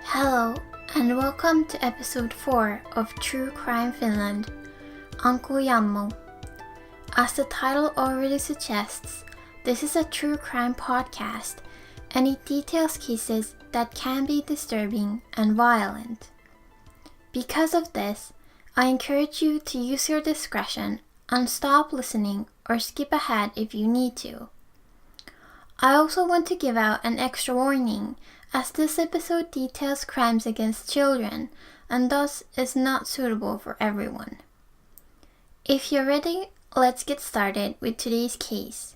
Hello, and welcome to episode 4 of True Crime Finland, Uncle Jammu. As the title already suggests, this is a true crime podcast, and it details cases that can be disturbing and violent. Because of this, I encourage you to use your discretion and stop listening or skip ahead if you need to. I also want to give out an extra warning, as this episode details crimes against children and thus is not suitable for everyone. If you're ready, let's get started with today's case.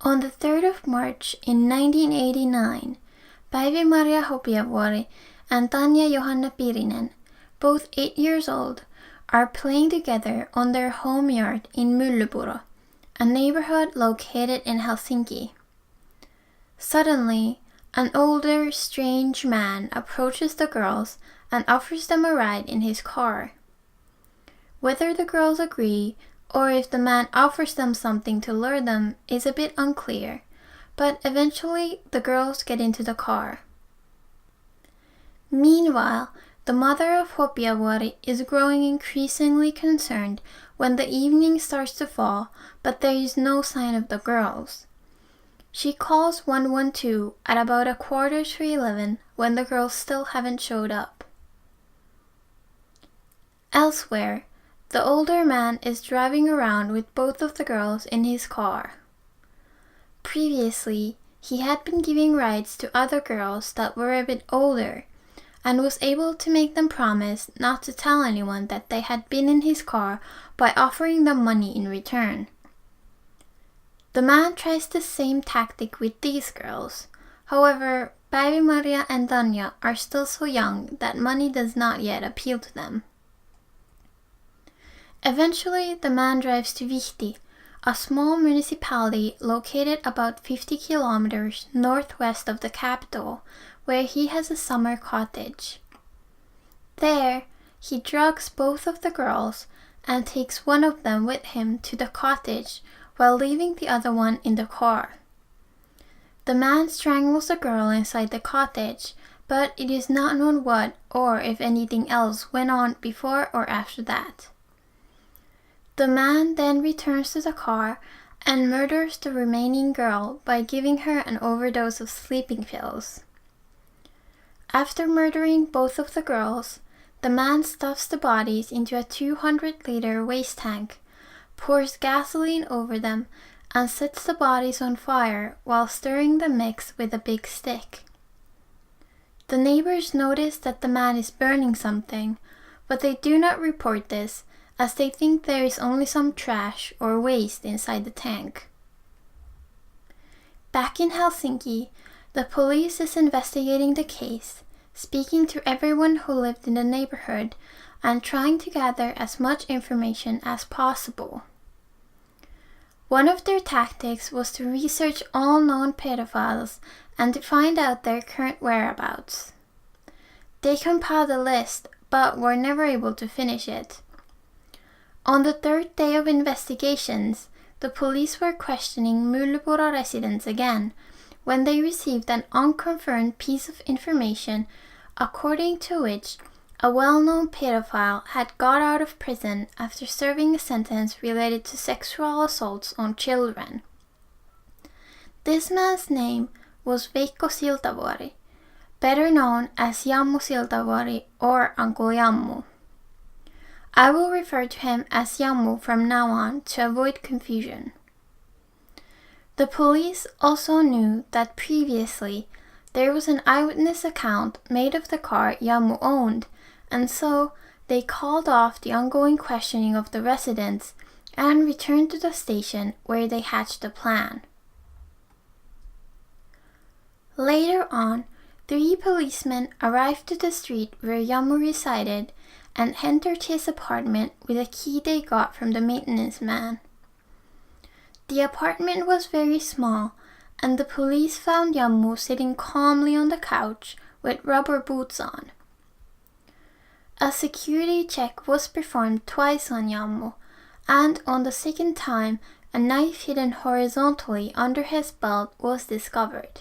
On the 3rd of March in 1989, Päivi-Maria Hopiavuori and Tanja Johanna Pirinen, both 8 years old, are playing together on their home yard in Myllypuro, a neighborhood located in Helsinki. Suddenly, an older, strange man approaches the girls and offers them a ride in his car. Whether the girls agree or if the man offers them something to lure them is a bit unclear, but eventually the girls get into the car. Meanwhile, the mother of Hopiavuori is growing increasingly concerned when the evening starts to fall, but there is no sign of the girls. She calls 112 at about 11:15 when the girls still haven't showed up. Elsewhere, the older man is driving around with both of the girls in his car. Previously, he had been giving rides to other girls that were a bit older, and was able to make them promise not to tell anyone that they had been in his car by offering them money in return. The man tries the same tactic with these girls. However, Päivi-Maria and Tanja are still so young that money does not yet appeal to them. Eventually, the man drives to Vihti, a small municipality located about 50 kilometers northwest of the capital, where he has a summer cottage. There, he drugs both of the girls and takes one of them with him to the cottage while leaving the other one in the car. The man strangles the girl inside the cottage, but it is not known what or if anything else went on before or after that. The man then returns to the car and murders the remaining girl by giving her an overdose of sleeping pills. After murdering both of the girls, the man stuffs the bodies into a 200-liter waste tank, pours gasoline over them, and sets the bodies on fire while stirring the mix with a big stick. The neighbors notice that the man is burning something, but they do not report this as they think there is only some trash or waste inside the tank. Back in Helsinki, the police is investigating the case, speaking to everyone who lived in the neighborhood and trying to gather as much information as possible. One of their tactics was to research all known pedophiles and to find out their current whereabouts. They compiled a list, but were never able to finish it. On the 3rd day of investigations, the police were questioning Myllypuro residents again, when they received an unconfirmed piece of information according to which a well-known pedophile had got out of prison after serving a sentence related to sexual assaults on children. This man's name was Veikko Siltavuori, better known as Jammu Siltavuori or Uncle Jammu. I will refer to him as Jammu from now on to avoid confusion. The police also knew that previously there was an eyewitness account made of the car Jammu owned, and so they called off the ongoing questioning of the residents and returned to the station where they hatched a plan. Later on, 3 policemen arrived to the street where Jammu resided and entered his apartment with a key they got from the maintenance man. The apartment was very small, and the police found Jammu sitting calmly on the couch with rubber boots on. A security check was performed twice on Jammu, and on the 2nd time, a knife hidden horizontally under his belt was discovered.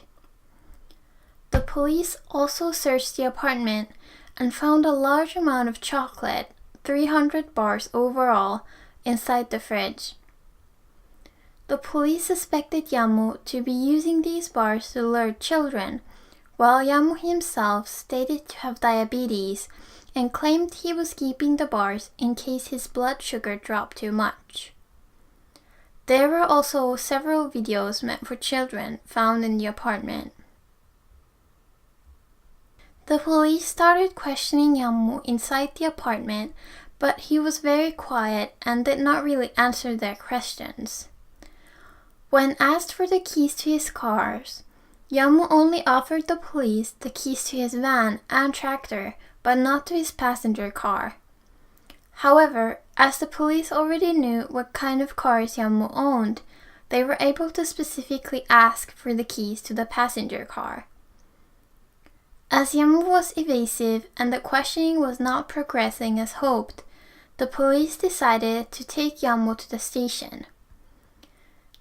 The police also searched the apartment and found a large amount of chocolate, 300 bars overall, inside the fridge. The police suspected Jammu to be using these bars to lure children, while Jammu himself stated to have diabetes and claimed he was keeping the bars in case his blood sugar dropped too much. There were also several videos meant for children found in the apartment. The police started questioning Jammu inside the apartment, but he was very quiet and did not really answer their questions. When asked for the keys to his cars, Jammu only offered the police the keys to his van and tractor, but not to his passenger car. However, as the police already knew what kind of cars Jammu owned, they were able to specifically ask for the keys to the passenger car. As Jammu was evasive and the questioning was not progressing as hoped, the police decided to take Jammu to the station.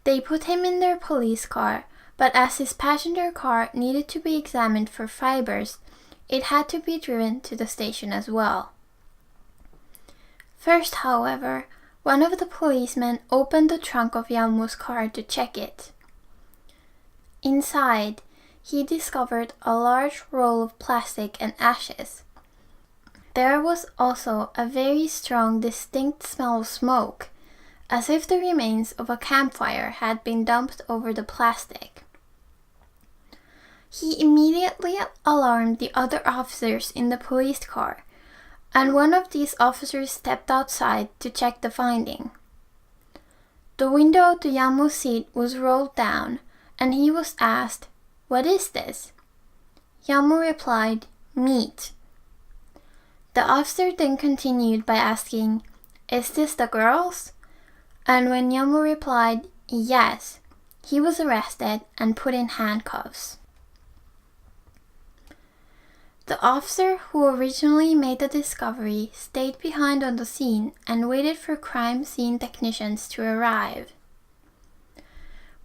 They put him in their police car, but as his passenger car needed to be examined for fibers, it had to be driven to the station as well. First, however, one of the policemen opened the trunk of Jammu's car to check it. Inside, he discovered a large roll of plastic and ashes. There was also a very strong, distinct smell of smoke, as if the remains of a campfire had been dumped over the plastic. He immediately alarmed the other officers in the police car, and one of these officers stepped outside to check the finding. The window to Jammu's seat was rolled down, and he was asked, "What is this?" Jammu replied, "Meat." The officer then continued by asking, "Is this the girls?" And when Jammu replied, "Yes," he was arrested and put in handcuffs. The officer who originally made the discovery stayed behind on the scene and waited for crime scene technicians to arrive.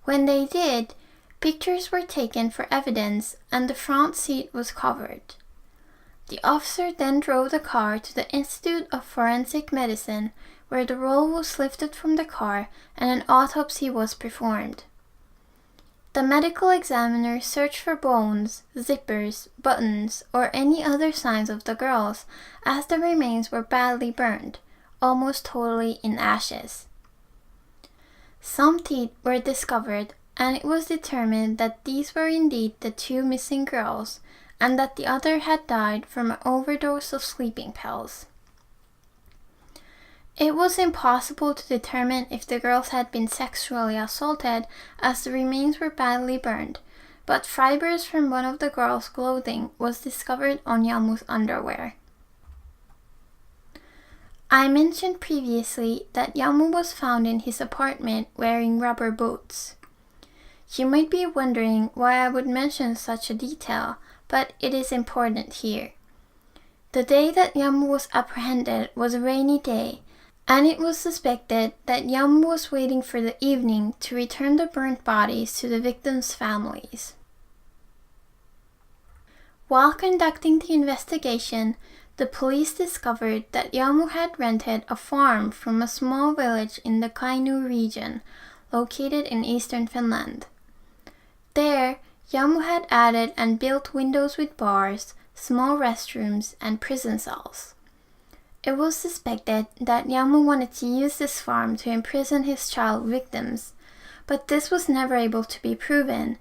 When they did, pictures were taken for evidence and the front seat was covered. The officer then drove the car to the Institute of Forensic Medicine, where the roll was lifted from the car and an autopsy was performed. The medical examiner searched for bones, zippers, buttons, or any other signs of the girls, as the remains were badly burned, almost totally in ashes. Some teeth were discovered, and it was determined that these were indeed the two missing girls, and that the other had died from an overdose of sleeping pills. It was impossible to determine if the girls had been sexually assaulted, as the remains were badly burned, but fibers from one of the girls' clothing was discovered on Jammu's underwear. I mentioned previously that Jammu was found in his apartment wearing rubber boots. You might be wondering why I would mention such a detail, but it is important here. The day that Jammu was apprehended was a rainy day, and it was suspected that Jammu was waiting for the evening to return the burnt bodies to the victims' families. While conducting the investigation, the police discovered that Jammu had rented a farm from a small village in the Kainuu region, located in eastern Finland. There, Jammu had added and built windows with bars, small restrooms, and prison cells. It was suspected that Jammu wanted to use this farm to imprison his child victims, but this was never able to be proven,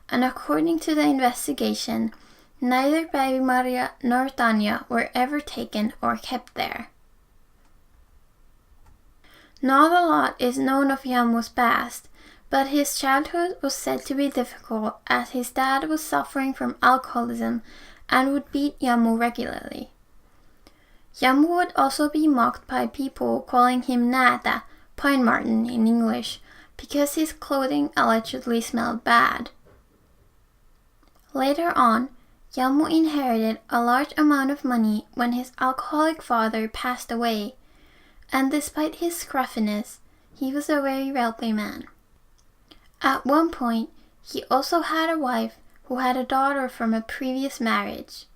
and according to the investigation, neither baby Maria nor Tanya were ever taken or kept there. Not a lot is known of Jammu's past, but his childhood was said to be difficult as his dad was suffering from alcoholism and would beat Jammu regularly. Jammu would also be mocked by people calling him Näätä, pine marten in English, because his clothing allegedly smelled bad. Later on, Jammu inherited a large amount of money when his alcoholic father passed away, and despite his scruffiness, he was a very wealthy man. At one point, he also had a wife who had a daughter from a previous marriage.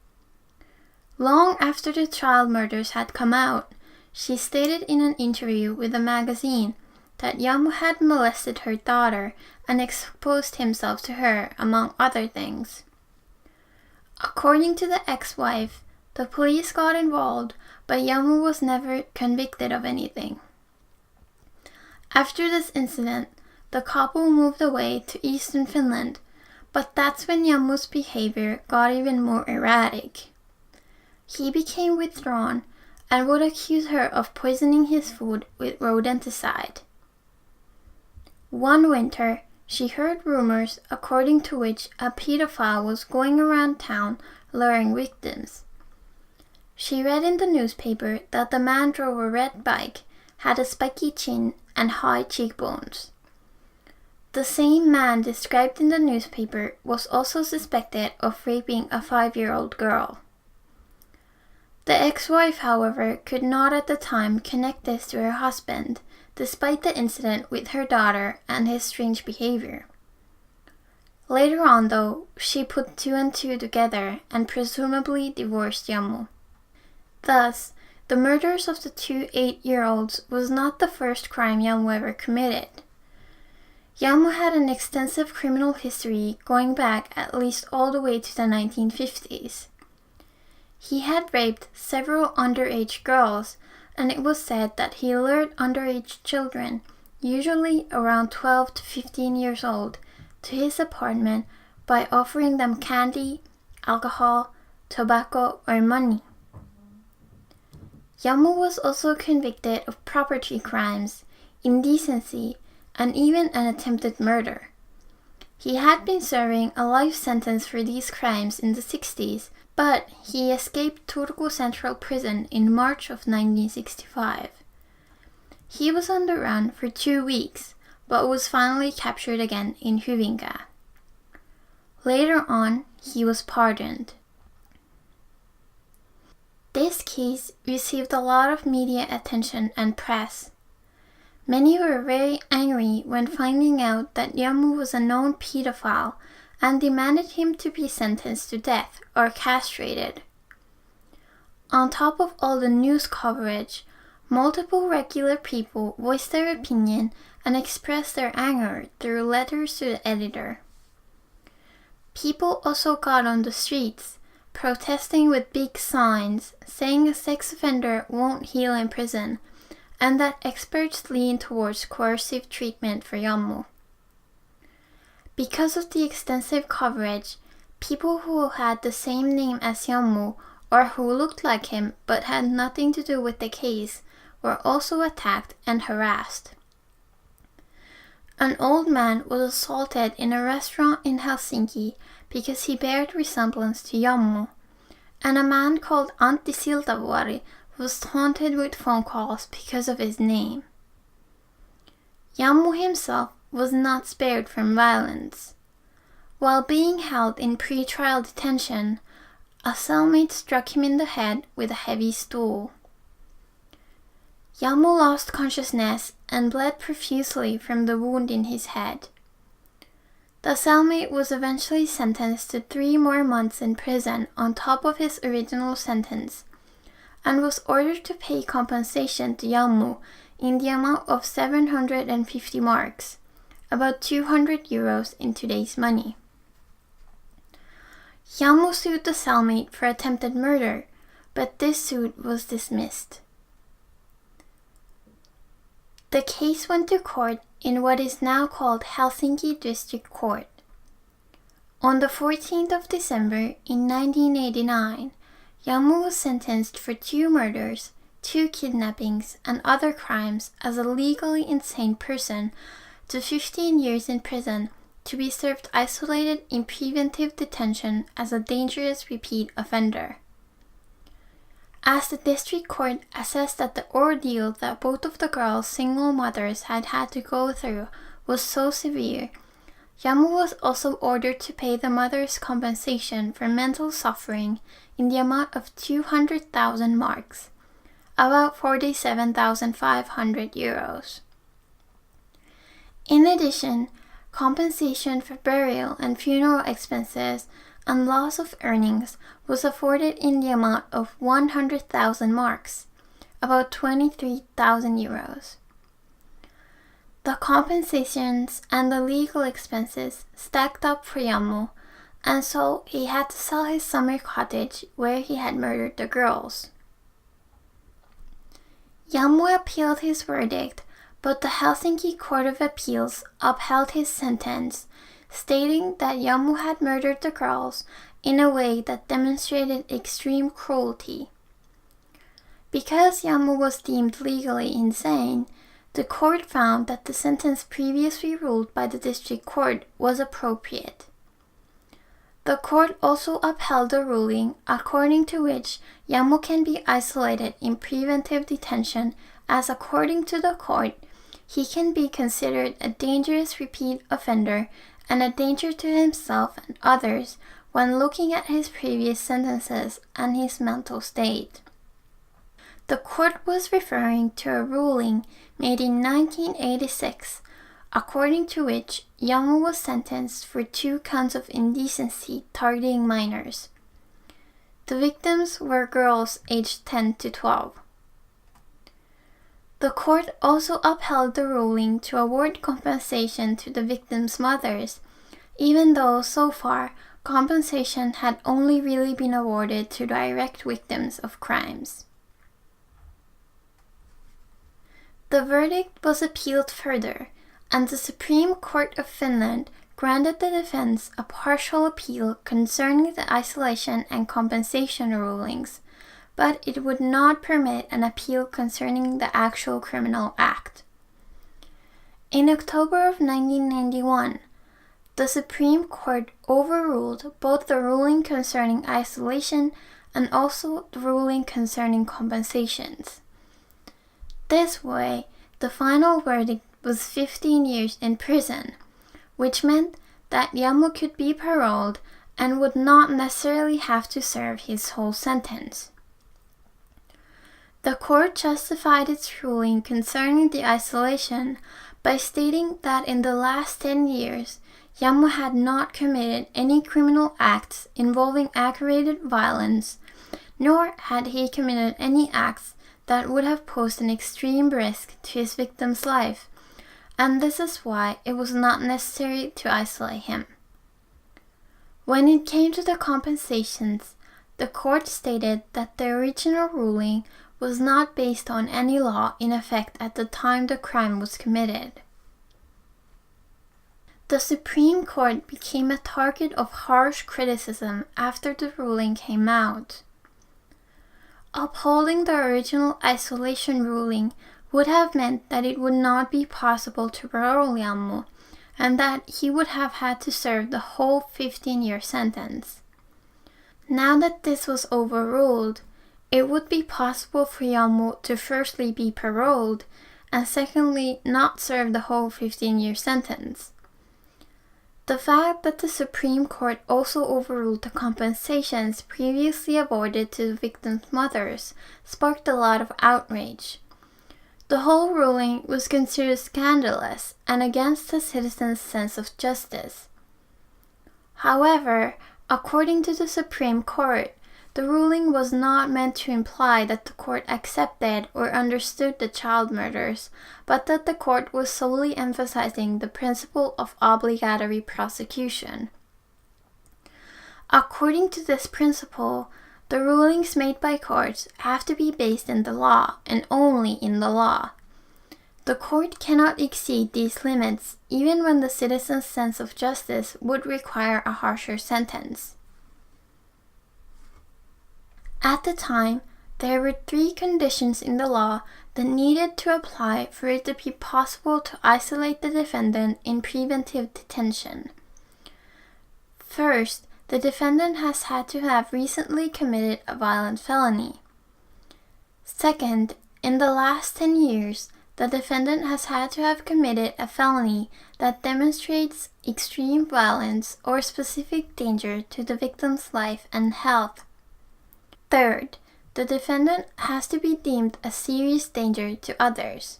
Long after the child murders had come out, she stated in an interview with a magazine that Jammu had molested her daughter and exposed himself to her, among other things. According to the ex-wife, the police got involved, but Jammu was never convicted of anything. After this incident, the couple moved away to eastern Finland, but that's when Jammu's behavior got even more erratic. He became withdrawn and would accuse her of poisoning his food with rodenticide. One winter, she heard rumors according to which a pedophile was going around town luring victims. She read in the newspaper that the man drove a red bike, had a spiky chin, and high cheekbones. The same man described in the newspaper was also suspected of raping a 5-year-old girl. The ex-wife, however, could not at the time connect this to her husband, despite the incident with her daughter and his strange behavior. Later on, though, she put 2 and 2 together and presumably divorced Jammu. Thus, the murders of the 2 8-year-olds was not the first crime Jammu ever committed. Jammu had an extensive criminal history going back at least all the way to the 1950s. He had raped several underage girls, and it was said that he lured underage children, usually around 12 to 15 years old, to his apartment by offering them candy, alcohol, tobacco, or money. Jammu was also convicted of property crimes, indecency, and even an attempted murder. He had been serving a life sentence for these crimes in the 60s, but he escaped Turku Central Prison in March of 1965. He was on the run for 2 weeks, but was finally captured again in Hyvinkää. Later on, he was pardoned. This case received a lot of media attention and press. Many were very angry when finding out that Jammu was a known pedophile and demanded him to be sentenced to death or castrated. On top of all the news coverage, multiple regular people voiced their opinion and expressed their anger through letters to the editor. People also got on the streets, protesting with big signs saying a sex offender won't heal in prison, and that experts lean towards coercive treatment for Jammu. Because of the extensive coverage, people who had the same name as Jammu or who looked like him but had nothing to do with the case were also attacked and harassed. An old man was assaulted in a restaurant in Helsinki because he bared resemblance to Jammu, and a man called Antti Siltavuori was taunted with phone calls because of his name. Jammu himself was not spared from violence. While being held in pre-trial detention, a cellmate struck him in the head with a heavy stool. Jammu lost consciousness and bled profusely from the wound in his head. The cellmate was eventually sentenced to 3 more months in prison on top of his original sentence, and was ordered to pay compensation to Jammu in the amount of 750 marks, about 200 euros in today's money. Jammu sued the cellmate for attempted murder, but this suit was dismissed. The case went to court in what is now called Helsinki District Court. On the 14th of December in 1989, Jammu was sentenced for 2 murders, 2 kidnappings, and other crimes as a legally insane person to 15 years in prison to be served isolated in preventive detention as a dangerous repeat offender. As the district court assessed that the ordeal that both of the girls' single mothers had had to go through was so severe, Jammu was also ordered to pay the mothers compensation for mental suffering in the amount of 200,000 marks, about 47,500 euros. In addition, compensation for burial and funeral expenses, and loss of earnings was afforded in the amount of 100,000 marks, about 23,000 euros. The compensations and the legal expenses stacked up for Jammu, and so he had to sell his summer cottage where he had murdered the girls. Jammu appealed his verdict, but the Helsinki Court of Appeals upheld his sentence, stating that Jammu had murdered the girls in a way that demonstrated extreme cruelty. Because Jammu was deemed legally insane, the court found that the sentence previously ruled by the district court was appropriate. The court also upheld the ruling according to which Jammu can be isolated in preventive detention, as according to the court, he can be considered a dangerous repeat offender and a danger to himself and others when looking at his previous sentences and his mental state. The court was referring to a ruling made in 1986, according to which Jammu was sentenced for 2 counts of indecency targeting minors. The victims were girls aged 10 to 12. The court also upheld the ruling to award compensation to the victims' mothers, even though so far compensation had only really been awarded to direct victims of crimes. The verdict was appealed further, and the Supreme Court of Finland granted the defense a partial appeal concerning the isolation and compensation rulings, but it would not permit an appeal concerning the actual criminal act. In October of 1991, the Supreme Court overruled both the ruling concerning isolation and also the ruling concerning compensations. This way, the final verdict was 15 years in prison, which meant that Jammu could be paroled and would not necessarily have to serve his whole sentence. The court justified its ruling concerning the isolation by stating that in the last 10 years, Jammu had not committed any criminal acts involving aggravated violence, nor had he committed any acts that would have posed an extreme risk to his victim's life, and this is why it was not necessary to isolate him. When it came to the compensations, the court stated that the original ruling was not based on any law in effect at the time the crime was committed. The Supreme Court became a target of harsh criticism after the ruling came out. Upholding the original isolation ruling would have meant that it would not be possible to parole Jammu, and that he would have had to serve the whole 15-year sentence. Now that this was overruled, it would be possible for Jammu to firstly be paroled, and secondly not serve the whole 15-year sentence. The fact that the Supreme Court also overruled the compensations previously awarded to the victims' mothers sparked a lot of outrage. The whole ruling was considered scandalous and against the citizens' sense of justice. However, according to the Supreme Court, the ruling was not meant to imply that the court accepted or understood the child murders, but that the court was solely emphasizing the principle of obligatory prosecution. According to this principle, the rulings made by courts have to be based in the law and only in the law. The court cannot exceed these limits even when the citizen's sense of justice would require a harsher sentence. At the time, there were 3 conditions in the law that needed to apply for it to be possible to isolate the defendant in preventive detention. First, the defendant has had to have recently committed a violent felony. Second, in the last 10 years, the defendant has had to have committed a felony that demonstrates extreme violence or specific danger to the victim's life and health. Third, the defendant has to be deemed a serious danger to others.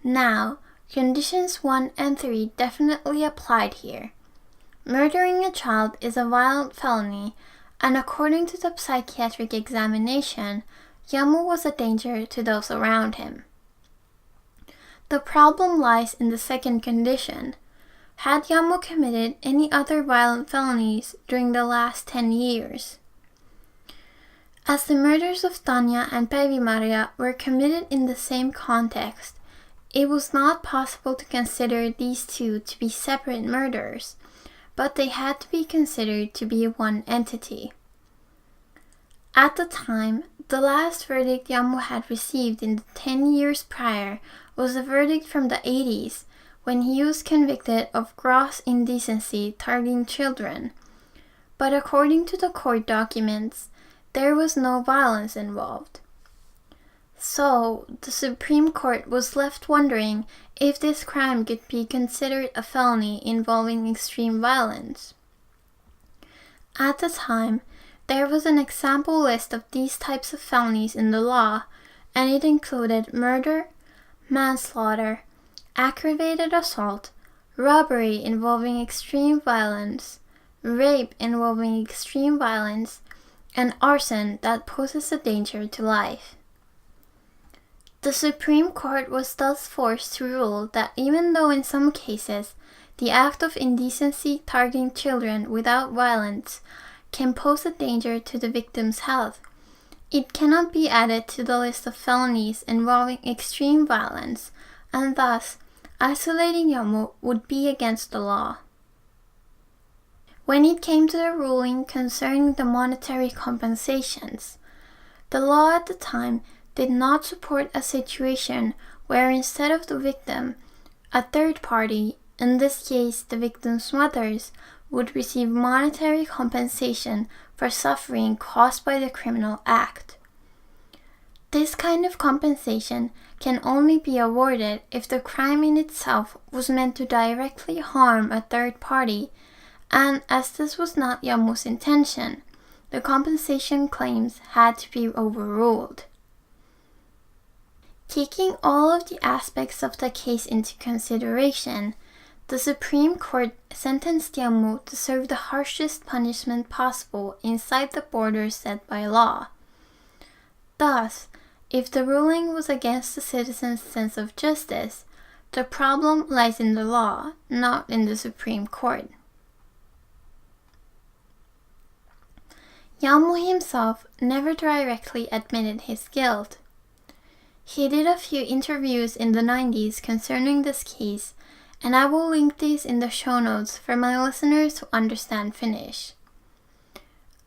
Now, Conditions 1 and 3 definitely applied here. Murdering a child is a violent felony, and according to the psychiatric examination, Jammu was a danger to those around him. The problem lies in the second condition. Had Jammu committed any other violent felonies during the last 10 years? As the murders of Tanya and Päivi-Maria were committed in the same context, it was not possible to consider these two to be separate murders, but they had to be considered to be one entity. At the time, the last verdict Jammu had received in the 10 years prior was a verdict from the 80s, when he was convicted of gross indecency targeting children. But according to the court documents, there was no violence involved. So, the Supreme Court was left wondering if this crime could be considered a felony involving extreme violence. At the time, there was an example list of these types of felonies in the law, and it included murder, manslaughter, aggravated assault, robbery involving extreme violence, rape involving extreme violence, and arson that poses a danger to life. The Supreme Court was thus forced to rule that even though in some cases the act of indecency targeting children without violence can pose a danger to the victim's health, it cannot be added to the list of felonies involving extreme violence, and thus isolating Jammu would be against the law. When it came to the ruling concerning the monetary compensations, the law at the time did not support a situation where instead of the victim, a third party, in this case the victim's mothers, would receive monetary compensation for suffering caused by the criminal act. This kind of compensation can only be awarded if the crime in itself was meant to directly harm a third party, and as this was not Jammu's intention, the compensation claims had to be overruled. Taking all of the aspects of the case into consideration, the Supreme Court sentenced Jammu to serve the harshest punishment possible inside the borders set by law. Thus, if the ruling was against the citizens' sense of justice, the problem lies in the law, not in the Supreme Court. Jammu himself never directly admitted his guilt. He did a few interviews in the 90s concerning this case, and I will link these in the show notes for my listeners who understand Finnish.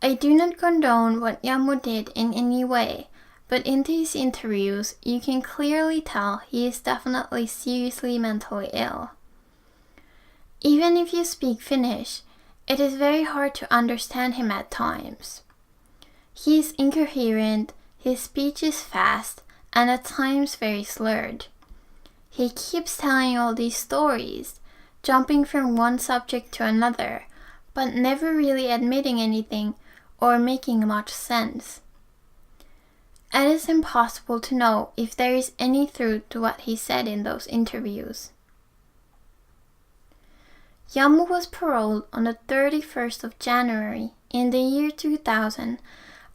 I do not condone what Jammu did in any way, but in these interviews you can clearly tell he is definitely seriously mentally ill. Even if you speak Finnish, it is very hard to understand him at times. He is incoherent, his speech is fast, and at times very slurred. He keeps telling all these stories, jumping from one subject to another, but never really admitting anything or making much sense. It is impossible to know if there is any truth to what he said in those interviews. Jammu was paroled on the 31st of January in the year 2000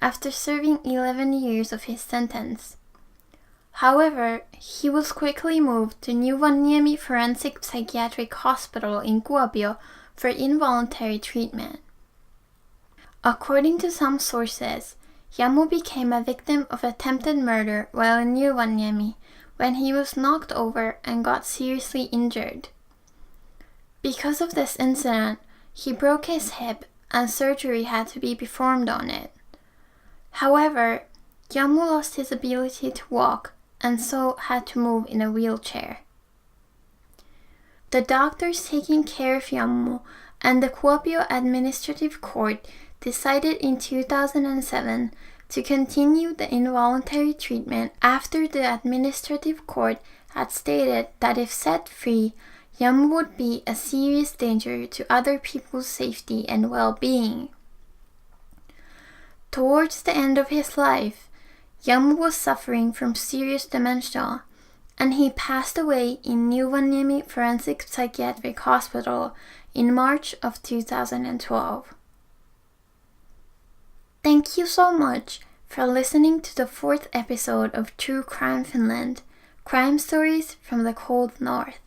after serving 11 years of his sentence. However, he was quickly moved to Rovaniemi Forensic Psychiatric Hospital in Kuopio for involuntary treatment. According to some sources, Jammu became a victim of attempted murder while in Rovaniemi when he was knocked over and got seriously injured. Because of this incident, he broke his hip and surgery had to be performed on it. However, Jammu lost his ability to walk and so had to move in a wheelchair. The doctors taking care of Jammu and the Kuopio Administrative Court decided in 2007 to continue the involuntary treatment after the Administrative Court had stated that if set free, Jammu would be a serious danger to other people's safety and well-being. Towards the end of his life, Jammu was suffering from serious dementia, and he passed away in Rovaniemi Forensic Psychiatric Hospital in March of 2012. Thank you so much for listening to the 4th episode of True Crime Finland, Crime Stories from the Cold North.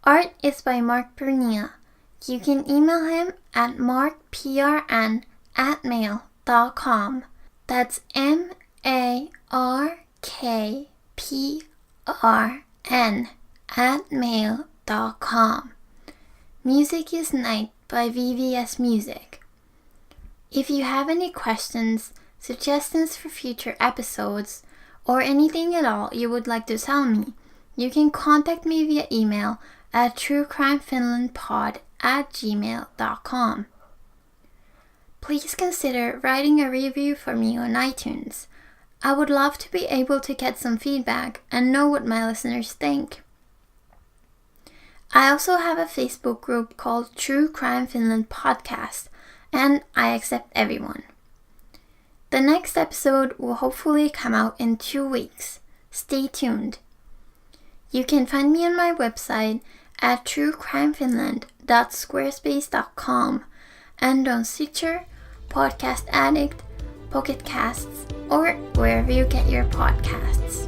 Art is by Mark Pernia. You can email him at markprn@mail.com. That's markprn@mail.com. Music is Night by VVSMUSIC. If you have any questions, suggestions for future episodes, or anything at all you would like to tell me, you can contact me via email at truecrimefinlandpod@gmail.com. Please consider writing a review for me on iTunes. I would love to be able to get some feedback and know what my listeners think. I also have a Facebook group called True Crime Finland Podcast, and I accept everyone. The next episode will hopefully come out in 2 weeks. Stay tuned. You can find me on my website at truecrimefinland.squarespace.com and on Stitcher, Podcast Addict, Pocket Casts, or wherever you get your podcasts.